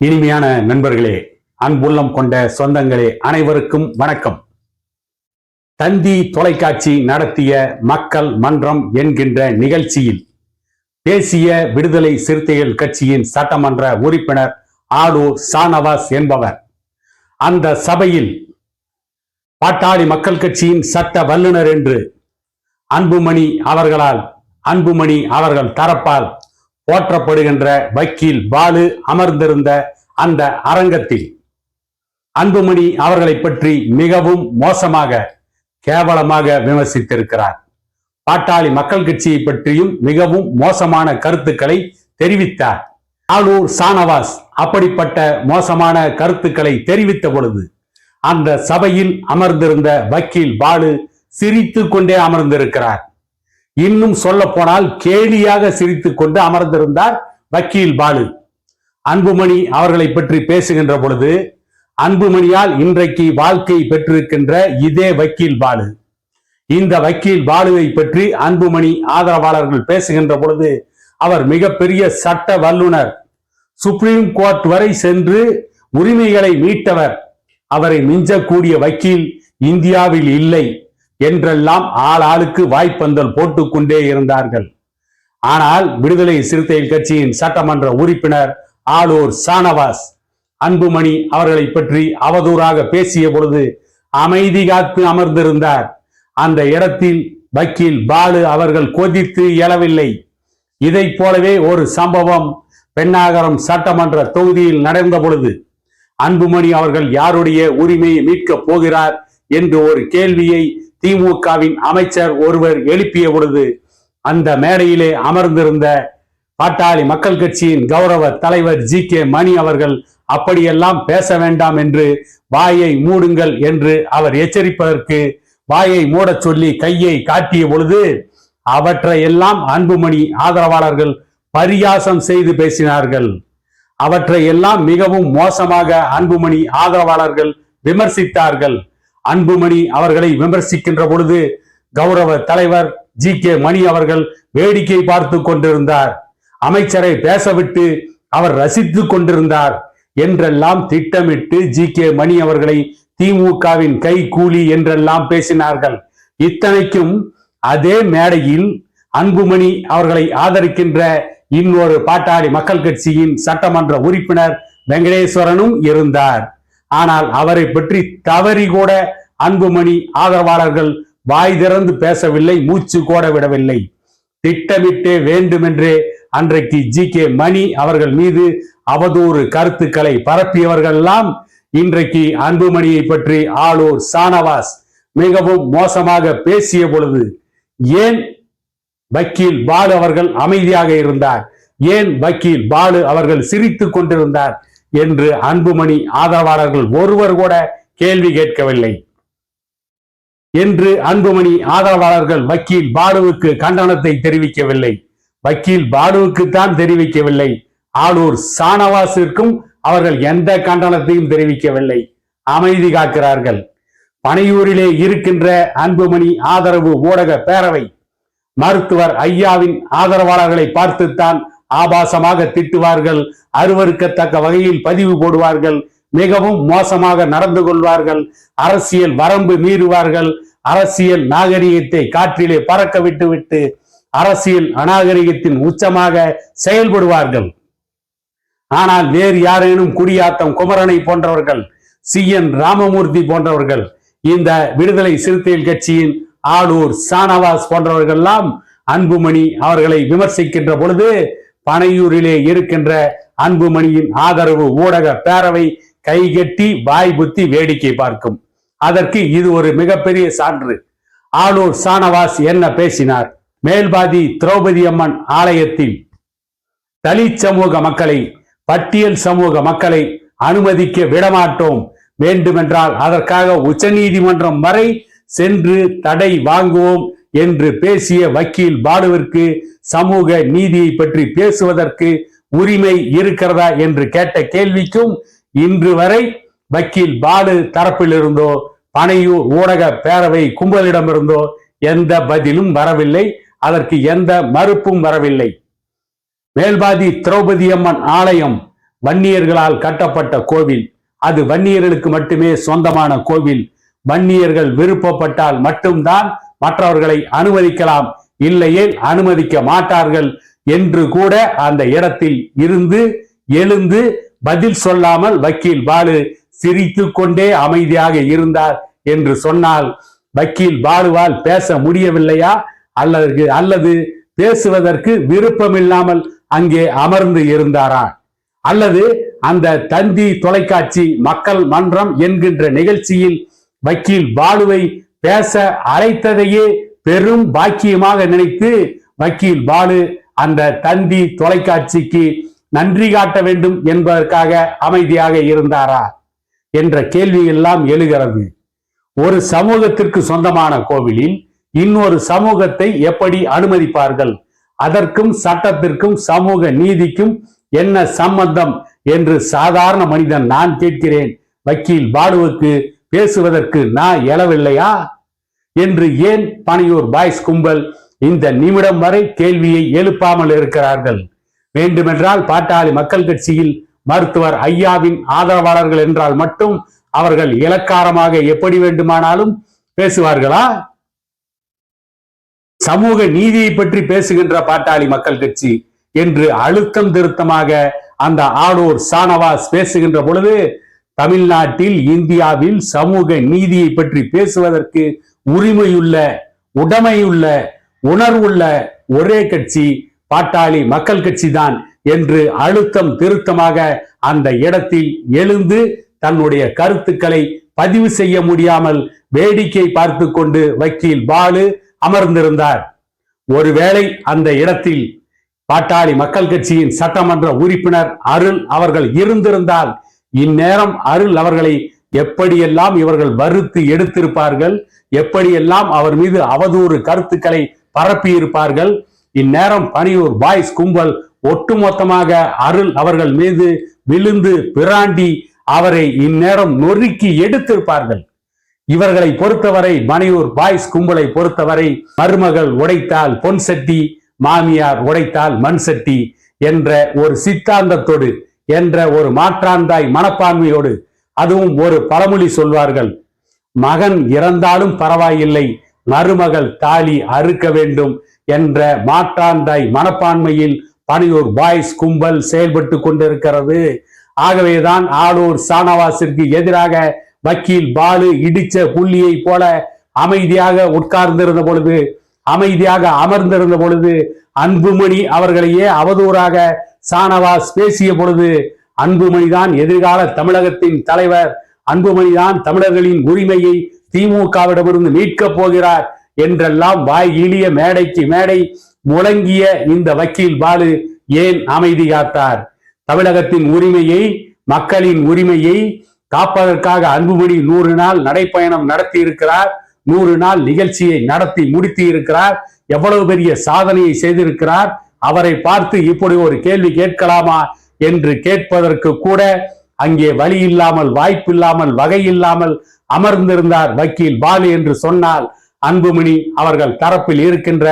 இனிமையான நண்பர்களே, அன்புள்ளம் கொண்ட சொந்தங்களே, அனைவருக்கும் வணக்கம். தந்தி தொலைக்காட்சி நடத்திய மக்கள் மன்றம் என்கின்ற நிகழ்ச்சியில் தேசிய விடுதலை சிறுத்தைகள் கட்சியின் சட்டமன்ற உறுப்பினர் ஆளூர் ஷானவாஸ் என்பவர் அந்த சபையில் பாட்டாளி மக்கள் கட்சியின் சட்ட வல்லுநர் என்று அன்புமணி அவர்கள் தரப்பால் போற்றப்படுகின்ற வக்கீல் பாலு அமர்ந்திருந்த அந்த அரங்கத்தில் அன்புமணி அவர்களை பற்றி மிகவும் மோசமாக கேவலமாக விமர்சித்திருக்கிறார். பாட்டாளி மக்கள் கட்சியை பற்றியும் மிகவும் மோசமான கருத்துக்களை தெரிவித்தார். ஆளூர் ஷானவாஸ் அப்படிப்பட்ட மோசமான கருத்துக்களை தெரிவித்த பொழுது அந்த சபையில் அமர்ந்திருந்த வக்கீல் பாலு சிரித்து கொண்டே அமர்ந்திருக்கிறார். இன்னும் சொல்ல போனால் கேலியாக சிரித்துக் கொண்டு அமர்ந்திருந்தார் வக்கீல் பாலு. அன்புமணி அவர்களை பற்றி பேசுகின்ற பொழுது அன்புமணியால் இன்றைக்கு வாழ்க்கை பெற்றிருக்கின்ற இதே வக்கீல் பாலு, இந்த வக்கீல் பாலுவை பற்றி அன்புமணி ஆதரவாளர்கள் பேசுகின்ற பொழுது அவர் மிகப்பெரிய சட்ட வல்லுனர், சுப்ரீம் கோர்ட் வரை சென்று உரிமைகளை மீட்டவர், அவரை மிஞ்சக்கூடிய வக்கீல் இந்தியாவில் இல்லை என்றெல்லாம் ஆளுக்கு வாய்ப்பந்தல் போட்டுக்கொண்டே இருந்தார்கள். ஆனால் விடுதலை சிறுத்தைகள் கட்சியின் சட்டமன்ற உறுப்பினர் ஆளூர் ஷானவாஸ் அன்புமணி அவர்களை பற்றி அவதூறாக பேசிய பொழுது அமைதி காத்து அமர்ந்திருந்தார். அந்த இடத்தில் வக்கீல் பாலு அவர்கள் கொதித்து எழவில்லை. இதை போலவே ஒரு சம்பவம் பென்னாகரம் சட்டமன்ற தொகுதியில் நடந்த பொழுது அன்புமணி அவர்கள் யாருடைய உரிமையை மீட்கப் போகிறார் என்று ஒரு கேள்வியை திமுகவின் அமைச்சர் ஒருவர் எழுப்பிய பொழுது அந்த மேடையிலே அமர்ந்திருந்த பாட்டாளி மக்கள் கட்சியின் கௌரவ தலைவர் ஜி.கே. மணி அவர்கள் அப்படியெல்லாம் பேச வேண்டாம் என்று வாயை மூடுங்கள் என்று அவர் எச்சரிப்பதற்கு வாயை மூடச் சொல்லி கையை காட்டிய பொழுது அவற்றையெல்லாம் அன்புமணி ஆதரவாளர்கள் பரியாசம் செய்து பேசினார்கள். அவற்றையெல்லாம் மிகவும் மோசமாக அன்புமணி ஆதரவாளர்கள் விமர்சித்தார்கள். அன்புமணி அவர்களை விமர்சிக்கின்ற பொழுது கௌரவ தலைவர் ஜி.கே. மணி அவர்கள் வேடிக்கை பார்த்து கொண்டிருந்தார். அமைச்சரை பேசவிட்டு அவர் ரசித்து கொண்டிருந்தார் என்றெல்லாம் திட்டமிட்டு ஜி.கே. மணி அவர்களை திமுகவின் கை கூலி என்றெல்லாம் பேசினார்கள். இத்தனைக்கும் அதே மேடையில் அன்புமணி அவர்களை ஆதரிக்கின்ற இன்னொரு பாட்டாளி மக்கள் கட்சியின் சட்டமன்ற உறுப்பினர் வெங்கடேஸ்வரனும் இருந்தார். ஆனால் அவரை பற்றி தவறி கூட அன்புமணி ஆதரவாளர்கள் வாய் திறந்து பேசவில்லை, மூச்சு கூட விடவில்லை. திட்டமிட்டே வேண்டுமென்றே அன்றைக்கு ஜி.கே. மணி அவர்கள் மீது அவதூறு கருத்துக்களை பரப்பியவர்கள் எல்லாம் இன்றைக்கு அன்புமணியை பற்றி ஆளூர் ஷானவாஸ் மிகவும் மோசமாக பேசிய பொழுது ஏன் வக்கீல் பாலு அவர்கள் அமைதியாக இருந்தார், ஏன் வக்கீல் பாலு அவர்கள் சிரித்துக் கொண்டிருந்தார் என்று அன்புமணி ஆதரவாளர்கள் ஒருவர் கூட கேள்வி கேட்கவில்லை. என்று அன்புமணி ஆதரவாளர்கள் வக்கீல் பாலுவுக்கு கண்டனத்தை தெரிவிக்கவில்லை. வக்கீல் பாலுவுக்கு தான் தெரிவிக்கவில்லை, ஆளூர் ஷானவாஸிற்கும் அவர்கள் எந்த கண்டனத்தையும் தெரிவிக்கவில்லை, அமைதி காக்கிறார்கள். பனையூரிலே இருக்கின்ற அன்புமணி ஆதரவு ஊடக பேரவை மருத்துவர் ஐயாவின் ஆதரவாளர்களை பார்த்துத்தான் ஆபாசமாக திட்டுவார்கள், அருவருக்கத்தக்க வகையில் பதிவு போடுவார்கள், மிகவும் மோசமாக நடந்து கொள்வார்கள், அரசியல் வரம்பு மீறுவார்கள், அரசியல் நாகரிகத்தை காற்றிலே பறக்க விட்டுவிட்டு அரசியல் அநாகரிகத்தின் உச்சமாக செயல்படுவார்கள். ஆனால் வேறு யாரேனும் குடியாத்தம் குமரனை போன்றவர்கள், சி.என். ராமமூர்த்தி போன்றவர்கள், இந்த விடுதலை சிறுத்தைகள் கட்சியின் ஆளூர் ஷானவாஸ் போன்றவர்கள் எல்லாம் அன்புமணி அவர்களை விமர்சிக்கின்ற பொழுது பனையூரிலே இருக்கின்ற அன்புமணியின் ஆதரவு ஊடக பேரவை கைகட்டி வாய் புத்தி வேடிக்கை பார்க்கும். அதற்கு இது ஒரு மிகப்பெரிய சான்று. ஆளூர் ஷானவாஸ் என்ன பேசினார்? மேல்பாதி திரௌபதி அம்மன் ஆலயத்தில் தலித் சமூக மக்களை, பட்டியல் சமூக மக்களை அனுமதிக்க விடமாட்டோம், வேண்டுமென்றால் அதற்காக உச்சநீதிமன்றம் வரை சென்று தடை வாங்குவோம் என்று பேசிய வக்கீல் பாலுவிற்கு சமூக நீதியை பற்றி பேசுவதற்கு உரிமை இருக்கிறதா என்று கேட்ட கேள்விக்கும் இன்று வரை வக்கீல் பாலு தரப்பிலிருந்தோ பனையூர் ஊடக பேரவை கும்பலிடமிருந்தோ எந்த பதிலும் வரவில்லை, அதற்கு எந்த மறுப்பும் வரவில்லை. மேல்பாதி திரௌபதி அம்மன் ஆலயம் வன்னியர்களால் கட்டப்பட்ட கோவில். அது வன்னியர்களுக்கு மட்டுமே சொந்தமான கோவில். வன்னியர்கள் விருப்பப்பட்டால் மட்டும்தான் மற்றவர்களை அனுமதிக்கலாம், இல்லையே அனுமதிக்க மாட்டார்கள் என்று கூட அந்த இடத்தில் இருந்து எழுந்து பதில் சொல்லாமல் வக்கீல் பாலு சிரித்து கொண்டே அமைதியாக இருந்தார் என்று சொன்னால் வக்கீல் பாலுவால் பேச முடியவில்லையா அல்லது பேசுவதற்கு விருப்பமில்லாமல் அங்கே அமர்ந்து இருந்தாரா? அல்லது அந்த தந்தி தொலைக்காட்சி மக்கள் மன்றம் என்கின்ற நிகழ்ச்சியில் வக்கீல் பாலுவை பேச அழைத்ததையே பெரும் பாக்கியமாக நினைத்து வக்கீல் பாலு அந்த தந்தி தொலைக்காட்சிக்கு நன்றி காட்ட வேண்டும் என்பதற்காக அமைதியாக இருந்தாரா என்ற கேள்வி எல்லாம் எழுகிறது. ஒரு சமூகத்திற்கு சொந்தமான கோவிலில் இன்னொரு சமூகத்தை எப்படி அனுமதிப்பார்கள்? அதற்கும் சட்டத்திற்கும் சமூக நீதிக்கும் என்ன சம்பந்தம் என்று சாதாரண மனிதன் நான் கேட்கிறேன். வக்கீல் பாலுவுக்கு பேசுவதற்கு நான் எழவில்லையா என்று ஏன் பனையூர் பாய்ஸ் கும்பல் இந்த நிமிடம் வரை கேள்வியை எழுப்பாமல் இருக்கிறார்கள்? வேண்டுமென்றால் பாட்டாளி மக்கள் கட்சியில் மருத்துவர் ஐயாவின் ஆதரவாளர்கள் என்றால் மட்டும் அவர்கள் இலக்காரமாக எப்படி வேண்டுமானாலும் பேசுவார்களா? சமூக நீதியை பற்றி பேசுகின்ற பாட்டாளி மக்கள் கட்சி என்று அழுத்தம் திருத்தமாக அந்த ஆளூர் ஷானவாஸ் பேசுகின்ற பொழுது தமிழ்நாட்டில் இந்தியாவில் சமூக நீதியை பற்றி பேசுவதற்கு உரிமையுள்ள உடைமையுள்ள உணர்வுள்ள ஒரே கட்சி பாட்டாளி மக்கள் கட்சி தான் என்று அழுத்தம் திருத்தமாக அந்த இடத்தில் எழுந்து தன்னுடைய கருத்துக்களை பதிவு செய்ய முடியாமல் வேடிக்கை பார்த்து கொண்டு வக்கீல் பாலு அமர்ந்திருந்தார். ஒருவேளை அந்த இடத்தில் பாட்டாளி மக்கள் கட்சியின் சட்டமன்ற உறுப்பினர் அருள் அவர்கள் இருந்திருந்தால் இந்நேரம் அருள் அவர்களை எப்படியெல்லாம் இவர்கள் வறுத்து எடுத்திருப்பார்கள், எப்படியெல்லாம் அவர் மீது அவதூறு கருத்துக்களை பரப்பி இருப்பார்கள். இந்நேரம் பனையூர் பாய்ஸ் கும்பல் ஒட்டுமொத்தமாக அருள் அவர்கள் மீது விழுந்து பிராண்டி அவரை இந்நேரம் நொறுக்கி எடுத்திருப்பார்கள். இவர்களை பொறுத்தவரை பனையூர் பாய்ஸ் கும்பலை பொறுத்தவரை மருமகள் உடைத்தால் பொன் சட்டி, மாமியார் உடைத்தால் மண் சட்டி என்ற ஒரு சித்தாந்தத்தோடு என்ற ஒரு மாற்றாந்தாய் மனப்பான்மையோடு, அதுவும் ஒரு பழமொழி சொல்வார்கள், மகன் இறந்தாலும் பரவாயில்லை மருமகள் தாலி அறுக்க வேண்டும் என்ற மாற்றாந்தாய் மனப்பான்மையில் பனையூர் பாய்ஸ் கும்பல் செயல்பட்டு கொண்டிருக்கிறது. ஆகவேதான் ஆளூர் ஷானவாஸிற்கு எதிராக வக்கீல் பாலு இடிச்ச புள்ளியை போல அமைதியாக உட்கார்ந்திருந்த பொழுது, அமைதியாக அமர்ந்திருந்த பொழுது, அன்புமணி அவர்களையே அவதூறாக ஷானவாஸ் பேசிய பொழுது, அன்புமணிதான் எதிர்கால தமிழகத்தின் தலைவர், அன்புமணிதான் தமிழர்களின் உரிமையை திமுகவிடமிருந்து மீட்கப் போகிறார் என்றெல்லாம் வாய் இழிய மேடைக்கு மேடை முழங்கிய இந்த வக்கீல் பாலு ஏன் அமைதி காத்தார்? தமிழகத்தின் உரிமையை, மக்களின் உரிமையை காப்பதற்காக அன்புமணி 100 நாள் நடைப்பயணம் நடத்தி இருக்கிறார், 100 நாள் நிகழ்ச்சியை நடத்தி முடித்து இருக்கிறார், எவ்வளவு பெரிய சாதனையை செய்திருக்கிறார். அவரை பார்த்து இப்படி ஒரு கேள்வி கேட்கலாமா என்று கேட்பதற்கு கூட அங்கே வழி இல்லாமல், வாய்ப்பில்லாமல், வகை இல்லாமல் அமர்ந்திருந்தார் வக்கீல் பாலு என்று சொன்னால், அன்புமணி அவர்கள் தரப்பில் இருக்கின்ற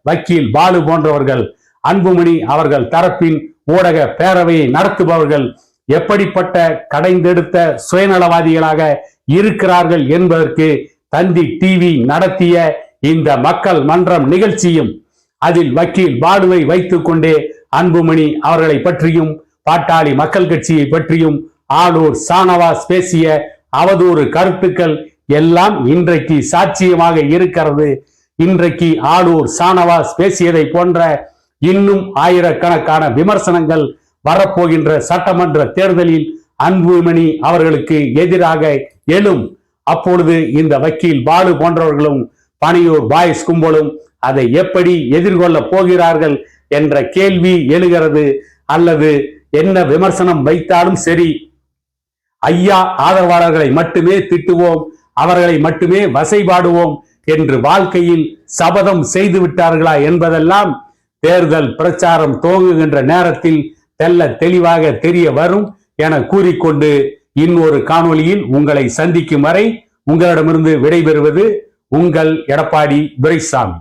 வக்கீல் பாலு போன்றவர்கள், அன்புமணி அவர்கள் தரப்பின் ஊடக பேரவையை நடத்துபவர்கள் எப்படிப்பட்ட கடைந்தெடுத்த சுயநலவாதிகளாக இருக்கிறார்கள் என்பதற்கு தந்தி டிவி நடத்திய இந்த மக்கள் மன்றம் நிகழ்ச்சியும், அதில் வக்கீல் பாலுவை வைத்துக் கொண்டே அன்புமணி அவர்களை பற்றியும் பாட்டாளி மக்கள் கட்சியை பற்றியும் ஆளூர் ஷானவாஸ் பேசிய அவதூறு கருத்துக்கள் எல்லாம் இன்றைக்கு சாட்சியமாக இருக்கிறது. இன்றைக்கு ஆளூர் ஷானவாஸ் பேசியதை போன்ற இன்னும் ஆயிரக்கணக்கான விமர்சனங்கள் வரப்போகின்ற சட்டமன்ற தேர்தலில் அன்புமணி அவர்களுக்கு எதிராக எழும். அப்பொழுது இந்த வக்கீல் பாலு போன்றவர்களும் பனையூர் பாய்ஸ் கும்பலும் அதை எப்படி எதிர்கொள்ள போகிறார்கள் என்ற கேள்வி எழுகிறது. அல்லது என்ன விமர்சனம் வைத்தாலும் சரி, ஐயா ஆதரவாளர்களை மட்டுமே திட்டுவோம், அவர்களை மட்டுமே வசைபாடுவோம் என்று வாழ்க்கையில் சபதம் செய்து விட்டார்களா என்பதெல்லாம் தேர்தல் பிரச்சாரம் துவங்குகின்ற நேரத்தில் தெல்ல தெளிவாக தெரிய வரும் என கூறிக்கொண்டு இன்னொரு காணொளியில் உங்களை சந்திக்கும் வரை உங்களிடமிருந்து விடைபெறுவது உங்கள் எடப்பாடி துரைசாமி.